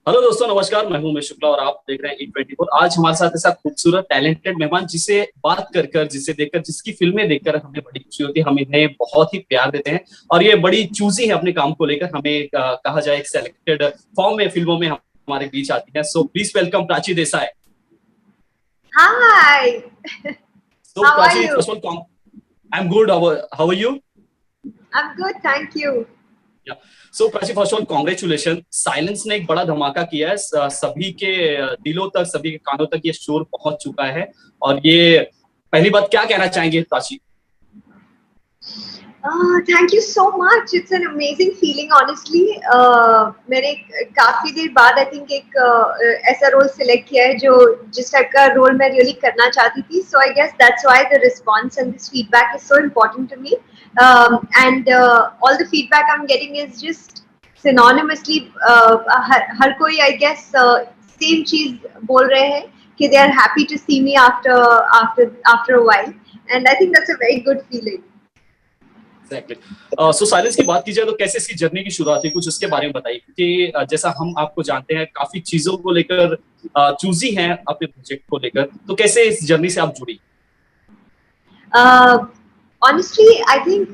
Hello दोस्तों, नमस्कार। मैं हूं उमेश शुक्ला और आप देख रहे हैं E24। आज हमारे साथ ऐसा खूबसूरत टैलेंटेड मेहमान जिसे बात कर जिसे देखकर, जिसकी फिल्में देखकर हमें बड़ी खुशी होती है। हम इन्हें बहुत ही प्यार देते हैं और ये बड़ी चूजी है अपने काम को लेकर। हमें कहा जाए एक सेलेक्टेड फॉर्म में फिल्मों में हमारे बीच आती है। So please welcome Prachi Desai. Hi, so how are Prachi, you? First of all, I am good. How are you? I'm good, thank you. So Prachi, first of all congratulation. Silence ने एक बड़ा धमाका किया है। सभी के दिलों तक, सभी के कानों तक ये शोर पहुंच चुका है। और ये पहली बात क्या कहना चाहेंगे Prachi? Thank you so much. It's an amazing feeling, honestly. मैंने काफी देर बाद I think एक ऐसा रोल सिलेक्ट किया है जो जिस टाइप का रोल मैं रियली करना चाहती थी. So I guess that's why the response and this feedback is so important to me. And all the feedback I'm getting is just synonymously हर कोई I guess same चीज बोल रहे हैं कि they are happy to see me after a while. And I think that's a very good feeling. Exactly. So silence की बात की जाए तो कैसे इसकी जर्नी की शुरुआत हुई, कुछ उसके बारे में बताइए। क्योंकि जैसा हम आपको जानते हैं, काफी चीजों को लेकर चूजी हैं अपने प्रोजेक्ट को लेकर, तो कैसे इस जर्नी से आप जुड़ी? ऑनेस्टली आई थिंक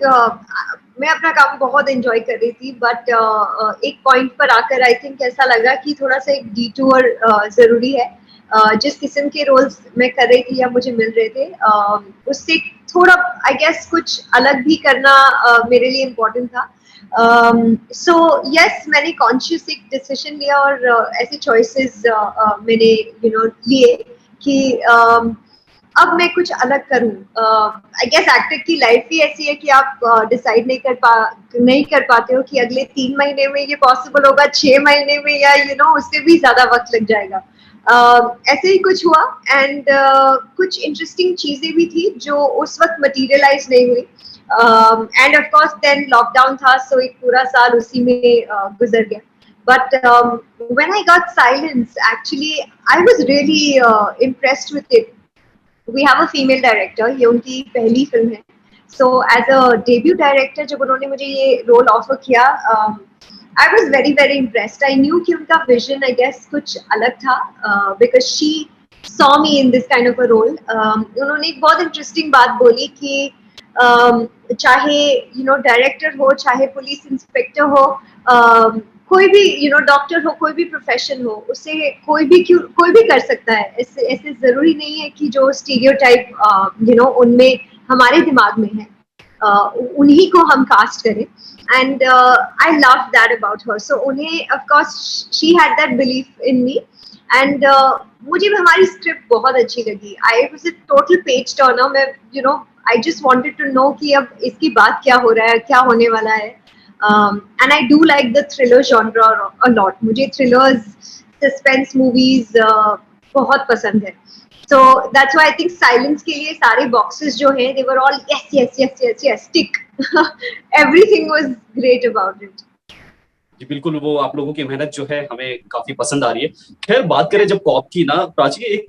मैं अपना काम बहुत एंजॉय कर रही थी बट एक पॉइंट पर आकर आई थिंक ऐसा लगा कि थोड़ा सा एक डिटूर जरूरी है. जिस किस्म के रोल्स मैं कर रही थी या मुझे मिल रहे थे उससे थोड़ा आई गेस कुछ अलग भी करना मेरे लिए इम्पोर्टेंट था. सो यस, मैंने कॉन्शियस एक डिसीजन लिया और ऐसे चॉइसेस मैंने लिए कि अब मैं कुछ अलग करूं. आई गेस एक्टर की लाइफ ही ऐसी है कि आप डिसाइड नहीं कर पाते हो कि अगले 3 महीने में ये पॉसिबल होगा, 6 महीने में, या उससे भी ज्यादा वक्त लग जाएगा. ऐसे ही कुछ हुआ एंड कुछ इंटरेस्टिंग चीजें भी थी जो उस वक्त मटीरियलाइज नहीं हुई. And of course then lockdown था, सो एक पूरा साल उसी में गुजर गया. But when I got Silence, actually, I was really impressed with it. We have a female director, ये उनकी पहली फिल्म है. So as a debut director, जब उन्होंने मुझे ये रोल ऑफर किया, I was very very impressed. I knew कि उनका vision, I guess, कुछ अलग था because she saw me in this kind of a role. उन्होंने एक बहुत इंटरेस्टिंग बात बोली कि चाहे डायरेक्टर हो, चाहे पुलिस इंस्पेक्टर हो, कोई भी डॉक्टर हो, कोई भी प्रोफेशन हो, उसे कोई भी कर सकता है. ऐसे जरूरी नहीं है कि जो स्टीरियोटाइप उनमें हमारे दिमाग में है उन्हीं को हम कास्ट करें. And I love that about her. So उन्हें of course she had that belief in me. And मुझे भी हमारी स्क्रिप्ट बहुत अच्छी लगी. I was a total page turner. मैं I just wanted to know कि अब इसकी बात क्या हो रहा है, क्या होने वाला है. And I do like the thriller genre a lot. मुझे thrillers, suspense movies बहुत पसंद है. So that's why I think Silence के लिए सारे boxes जो हैं, they were all yes, tick. Everything was great about it. जी बिल्कुल, वो आप लोगों की मेहनत जो है हमें काफी पसंद आ रही है। खैर, बात करें जब कॉप की ना प्राची,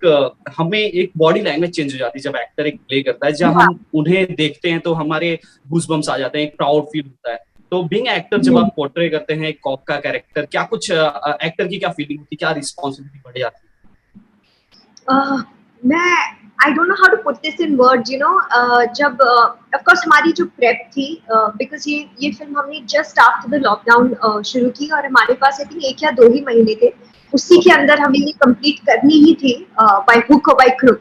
हमें एक बॉडी लैंग्वेज चेंज हो जाती है जब एक्टर एक प्ले करता है। जब Yeah. हम उन्हें देखते हैं तो हमारे गूज़बम्प्स आ जाते हैं, एक प्राउड फील होता है। तो बीइंग एक्टर, जब आप पोर्ट्रे करते हैं एक कॉप का कैरेक्टर, क्या कुछ एक्टर की क्या फीलिंग होती है, क्या रिस्पॉन्सिबिलिटी बढ़ जाती मैं I don't know how to put this in words. जब ऑफ कोर्स हमारी जो प्रेप थी, बिकॉज ये फिल्म हमने जस्ट आफ्टर द लॉकडाउन शुरू की और हमारे पास आई थिंक 1 या 2 ही महीने थे. उसी के अंदर हमें ये कंप्लीट करनी ही थी बाय हुक और by crook.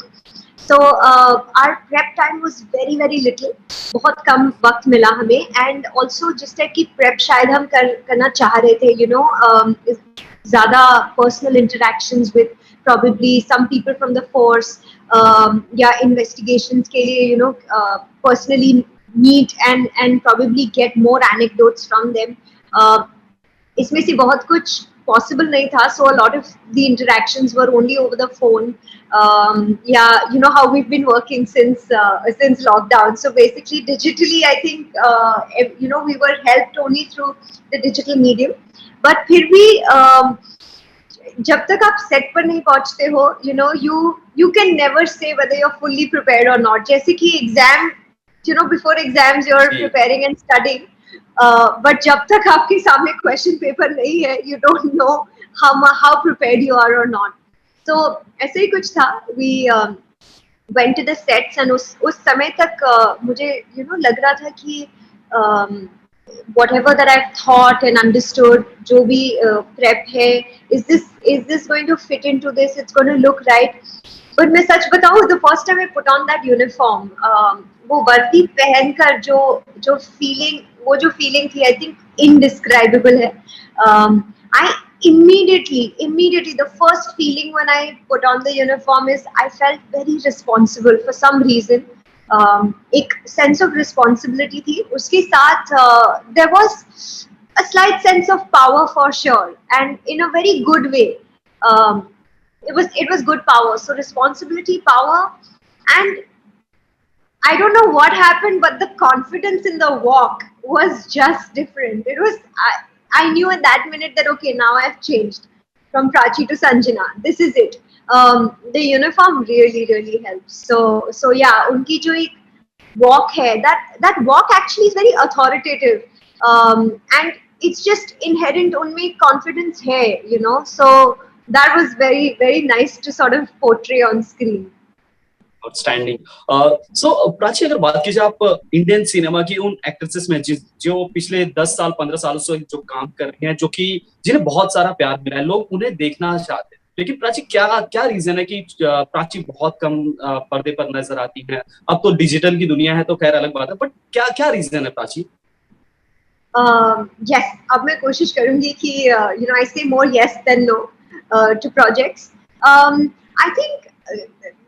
So our prep time was very very little. बहुत कम वक्त मिला हमें. एंड ऑल्सो जिस टाइप की प्रेप शायद हम करना चाह रहे थे, ज़्यादा personal interactions with probably some people from the force, या investigations के लिए personally meet and probably get more anecdotes from them. इसमें से बहुत कुछ possible नहीं था. So a lot of the interactions were only over the phone. Yeah, you know how we've been working since lockdown. So basically digitally I think we were helped only through the digital medium. But फिर भी जब तक आप set पर नहीं पहुंचते हो, you can never say whether you're fully prepared or not. जैसे कि एग्जाम, before exams you're है? preparing and studying, but जब तक आपके सामने क्वेश्चन पेपर नहीं है, you don't know how prepared you are or not. So ऐसे ही कुछ था. We went to the sets and उस समय तक मुझे लग रहा था कि whatever that I've thought and understood, जो भी prep है, is this going to fit into this? It's going to look right. But मैं सच बताऊँ, the first time I put on that uniform, वो वर्दी पहनकर जो feeling थी, I think indescribable है. I immediately, the first feeling when I put on the uniform is I felt very responsible for some reason. एक sense of responsibility थी. उसके साथ there was a slight sense of power for sure, and in a very good way. It was good power. So responsibility, power, and I don't know what happened, but the confidence in the walk was just different. It was I knew in that minute that okay, now I've changed from Prachi to Sanjana. This is it. The uniform really helps. So yeah, उनकी जो एक walk है, that walk actually is very authoritative, and it's just inherent उनमें confidence है, so that was very nice to sort of portray on screen. Outstanding. So Prachi, अगर बात की जाए आप इंडियन सिनेमा की उन एक्ट्रेसेस में जो पिछले 10 साल 15 सालों से जो काम कर रही हैं, जो कि जिन्हें बहुत सारा प्यार मिला है, लोग उन्हें देखना चाहते हैं, लेकिन प्राची क्या रीजन है कि प्राची बहुत कम पर्दे पर नजर आती है? अब तो डिजिटल की दुनिया है तो खैर अलग बात है, बट क्या रीजन है प्राची? Yes, अब मैं कोशिश करूंगी कि I say more yes than no to projects. I think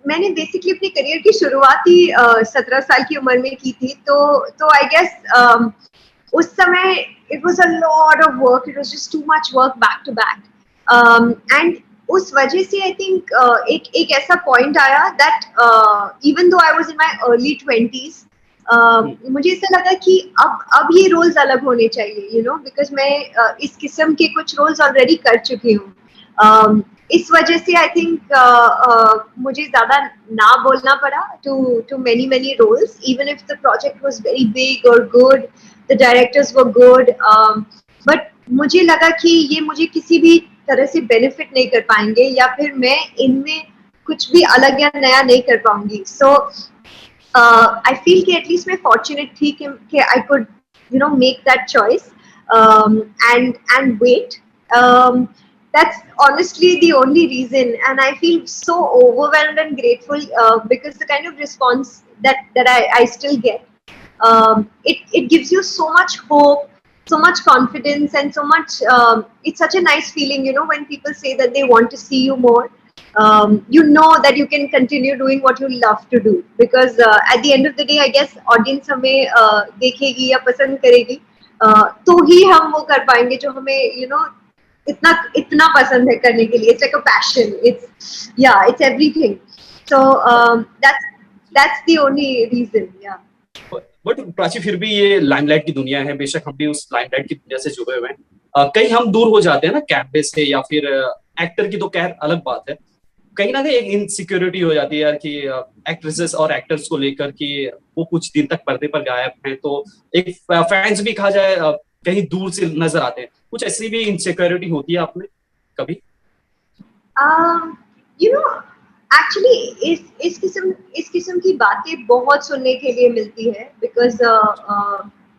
मैंने बेसिकली अपने करियर की शुरुआत ही 17 साल की उम्र में की थी, तो आई गेस उस समय it was a lot of work. It was just too much work back to back, and उस वजह से आई थिंक एक ऐसा पॉइंट आया that even though I was in my early 20s, मुझे ऐसा लगा कि अब ये रोल्स अलग होने चाहिए, बिकॉज मैं इस किस्म के कुछ रोल्स ऑलरेडी कर चुकी हूँ. इस वजह से आई थिंक मुझे ज्यादा ना बोलना पड़ा to many roles, even if the project was very big or good, the directors were good, but मुझे लगा कि ये मुझे किसी भी तरह से बेनिफिट नहीं कर पाएंगे, या फिर मैं इनमें कुछ भी अलग या नया नहीं कर पाऊंगी. सो I feel कि एटलीस्ट मैं फॉर्चुनेट थी कि I could make that choice, and wait. That's honestly the only reason, and I feel so overwhelmed and grateful because the kind of response that I still get, it gives you so much hope, so much confidence, and so much it's such a nice feeling, when people say that they want to see you more. That you can continue doing what you love to do, because at the end of the day I guess audience हमें देखेगी या पसंद करेगी, तो ही हम वो कर पाएंगे जो हमें इतना पसंद है करने के लिए. It's like a passion. It's everything. So that's the only reason. Yeah. But Prachi, फिर भी ये लाइमलाइट की दुनिया है, बेशक हम भी उस लाइमलाइट की दुनिया से जुड़े हुए हैं. कहीं हम दूर हो जाते हैं ना कैमरे से, या फिर एक्टर की तो खैर अलग बात है, कहीं ना कहीं एक इनसिक्योरिटी हो जाती है यार कि एक्ट्रेसेस और एक्टर्स को लेकर कि वो कुछ दिन तक पर्दे पर गायब हैं, तो एक फैंस भी कहा जाए कहीं दूर से नजर आते हैं. कुछ ऐसी भी इनसिक्योरिटी होती है आपने कभी? एक्चुअली इस किस्म की बातें बहुत सुनने के लिए मिलती है, बिकॉज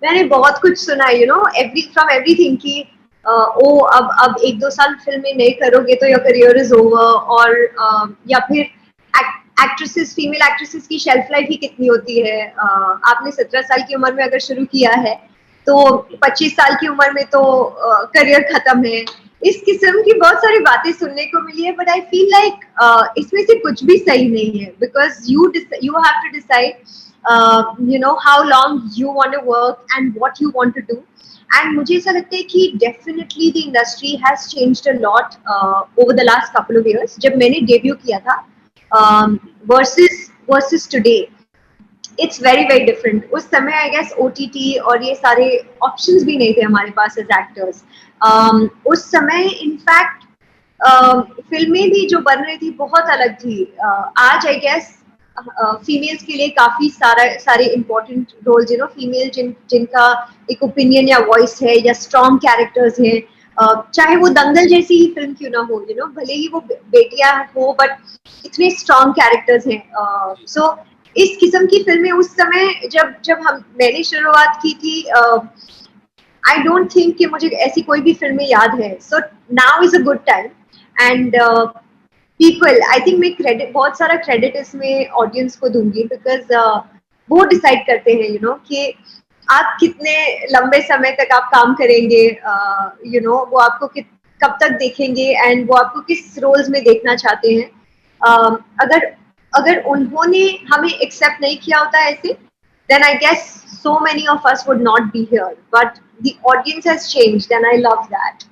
मैंने बहुत कुछ सुना है, फ्रॉम एवरीथिंग कि अब 1-2 साल फिल्में नहीं करोगे तो योर करियर इज ओवर, और या फिर फीमेल एक्ट्रेसेस की शेल्फ लाइफ ही कितनी होती है. आपने 17 साल की उम्र में अगर शुरू किया है तो 25 साल की उम्र में तो करियर खत्म है. इस किस्म की बहुत सारी बातें सुनने को मिली है, बट आई फील लाइक इसमें से कुछ भी सही नहीं है, because you have to decide how long you want to work and what you want to do. And मुझे ऐसा लगता है कि definitely the industry has changed a lot over the last couple of years. जब मैंने debut किया था versus today, it's very different. उस समय आई गेस OTT और ये सारे ऑप्शंस भी नहीं थे हमारे पास एज एक्टर्स. उस समय इनफैक्ट फिल्में भी जो बन रही थी बहुत अलग थी. आज आई गेस फीमेल्स के लिए काफी सारे इम्पोर्टेंट रोल्स, फीमेल जिनका एक ओपिनियन या वॉइस है या स्ट्रॉन्ग कैरेक्टर्स हैं, चाहे वो दंगल जैसी ही फिल्म क्यों ना हो, भले ही वो बेटियां हो, बट इतने स्ट्रॉन्ग कैरेक्टर्स हैं। सो इस किस्म की फिल्में उस समय जब जब मैंने शुरुआत की थी, आई डोंट थिंक कि मुझे ऐसी कोई भी फिल्में याद है। So now is a good time, and people, I think मैं क्रेडिट, बहुत सारा क्रेडिट इसमें ऑडियंस को दूंगी, बिकॉज वो डिसाइड करते हैं कि आप कितने लंबे समय तक आप काम करेंगे, वो आपको कब तक देखेंगे, एंड वो आपको किस रोल्स में देखना चाहते हैं। अगर अगर उन्होंने हमें एक्सेप्ट नहीं किया होता ऐसे, then I guess so many of us would not be here. But the audience has changed, and I love that.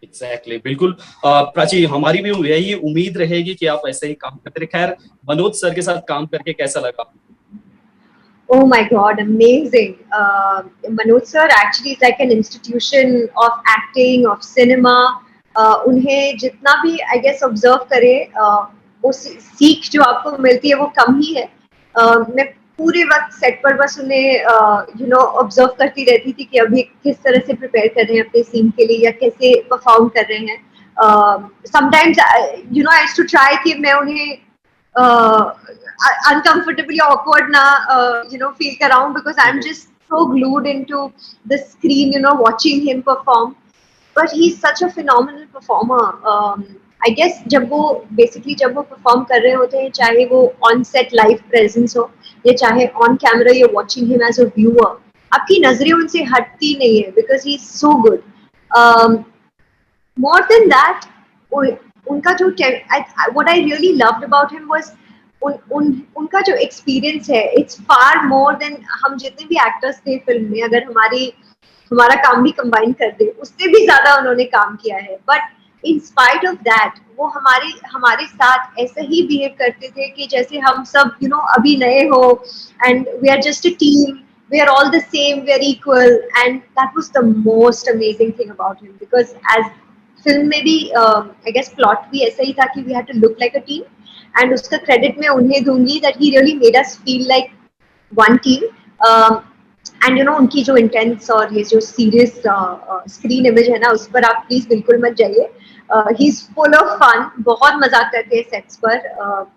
Exactly बिल्कुल। प्राची, हमारी भी यही उम्मीद रहेगी कि आप ऐसे ही काम करते रहे। खैर, मनोज सर के साथ काम करके कैसा लगा? Oh my God, amazing. Manoj sir actually is like an institution of acting, of cinema. उन्हें जितना भी I guess observe करे, वो सीख जो आपको मिलती है वो कम ही है। मैं पूरे वक्त सेट पर बस उन्हें ऑब्जर्व करती रहती थी कि अभी किस तरह से प्रिपेयर कर रहे हैं अपने सीन के लिए, या कैसे परफॉर्म कर रहे हैं। Sometimes I used to try कि मैं उन्हें uncomfortably awkward na feel कराऊं, because I'm just so glued into the screen, watching him perform. But he's such a phenomenal performer. I guess जब वो perform कर रहे होते हैं, चाहे वो on set live presence हो, या चाहे on camera you're watching him as a viewer, आपकी नजरें उनसे हटती नहीं है, because he's so good. More than that, उनका जो what I really loved about him was उनका जो एक्सपीरियंस है, इट्स फार मोर देन हम जितने भी एक्टर्स थे फिल्म में, अगर हमारा काम भी कंबाइन कर दे, उससे भी ज्यादा उन्होंने काम किया है। But in spite of that वो हमारे साथ ऐसे ही बिहेव करते थे कि जैसे हम सब अभी नए हो, and we are just a team, we are all the same, we are equal, and that was the most amazing thing about him, because as film में भी आई गेस प्लॉट भी ऐसा ही था कि we had to look like a team, and उसका credit मैं उन्हें दूंगी that he really made us feel like one team. And उनकी जो इंटेंस और ये जो सीरियस स्क्रीन इमेज है ना, उस पर आप प्लीज बिल्कुल मत जाइए। He is full of fun, बहुत मजाक करते हैं सेट्स पर,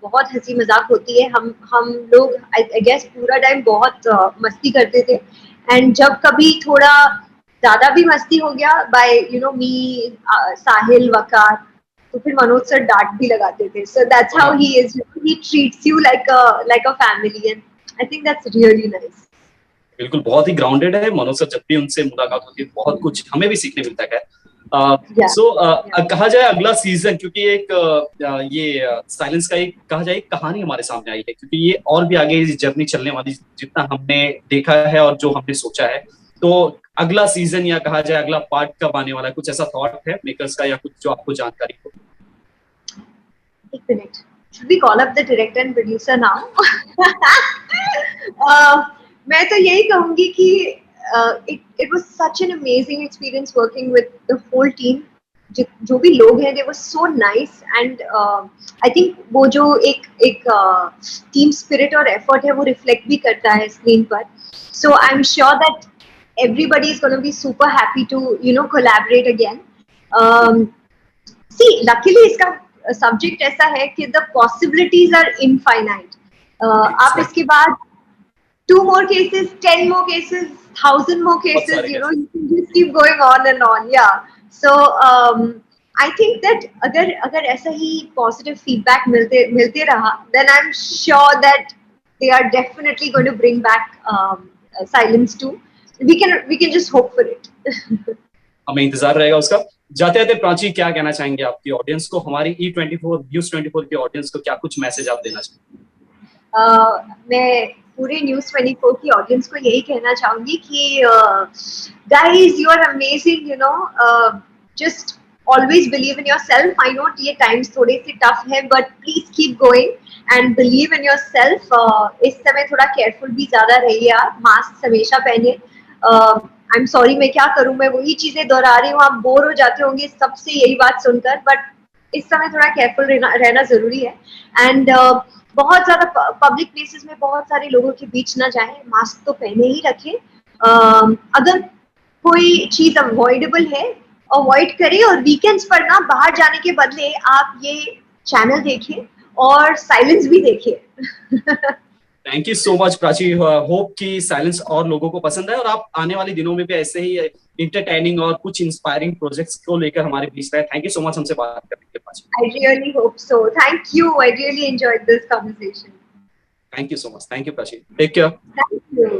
बहुत हंसी मजाक होती है। हम लोग आई गेस पूरा टाइम बहुत मस्ती करते थे, एंड जब कभी थोड़ा ज्यादा भी मस्ती हो गया बाय मी, साहिल, वकार, तो फिर मनोज सर डांट भी लगाते थे। So that's how he is, he treats you like a family, and I think that's really nice. बिल्कुल, बहुत ही ग्राउंडेड है मनोज सर। जब भी उनसे मुलाकात होती है बहुत कुछ हमें भी सीखने मिलता है। कहा जाए अगला सीजन, क्योंकि एक ये साइलेंस का एक कहा जाए कहानी हमारे सामने आई है, क्योंकि ये और भी आगे जर्नी चलने वाली, जितना हमने देखा है और जो हमने सोचा है, तो अगला सीजन या कहा जाए अगला पार्ट कब आने वाला है? कुछ ऐसा थॉट है मेकर्स का, या कुछ जो आपको जानकारी हो? एक minute, should we call up the director and producer now? मैं तो यही कहूंगी कि it was such an amazing experience working with the whole team. जो भी लोग हैं, they were so nice, and I think वो जो एक टीम स्पिरिट और एफर्ट है वो रिफ्लेक्ट भी करता है स्क्रीन पर. So I'm sure that everybody is going to be super happy to collaborate again. See, luckily इसका सब्जेक्ट ऐसा है कि the possibilities are infinite. आप इसके बाद 2 more cases, 10 more cases, 1000 more cases, you can just keep going on and on. Yeah. So I think that अगर ऐसा ही positive feedback मिलते रहा, then I'm sure that they are definitely going to bring back Silence 2. We can just hope for it. हमें इंतजार रहेगा उसका। जाते जाते प्राची, क्या कहना चाहेंगे आपकी ऑडियंस को, हमारी E24 न्यूज़ 24 की ऑडियंस को क्या कुछ मैसेज आप देना चाहेंगे? मैं पूरे न्यूज़ 24 की ऑडियंस को यही कहना चाहूंगी कि guys, you are amazing, just always believe in yourself. I know ये times थोड़े से tough है, but please keep going and believe in yourself. इस समय थोड़ा careful भी ज़्यादा रहिए आप, मास्क हमेशा पहनिए. I'm sorry, मैं क्या करूँ, मैं वही चीजें दोहरा रही हूँ, आप बोर हो जाते होंगे सबसे यही बात सुनकर, बट इस समय थोड़ा केयरफुल रहना जरूरी है. एंड बहुत ज्यादा पब्लिक प्लेसेस में बहुत सारे लोगों के बीच ना जाएं, मास्क तो पहने ही रखें. अगर कोई चीज अवॉइडेबल है अवॉइड करें और वीकेंड्स पर ना बाहर जाने के बदले आप ये चैनल देखें और साइलेंस भी देखें। Thank you so much Prachi, hope कि साइलेंस और लोगों को पसंद है और आप आने वाले दिनों में भी ऐसे ही इंटरटेनिंग और कुछ इंस्पायरिंग प्रोजेक्ट्स को लेकर हमारे बीच रहे। थैंक यू सो मच हमसे बात करने के लिए Prachi. I really hope so. Thank you. I really enjoyed this conversation. Thank you so much, thank you Prachi, take care. Thank you.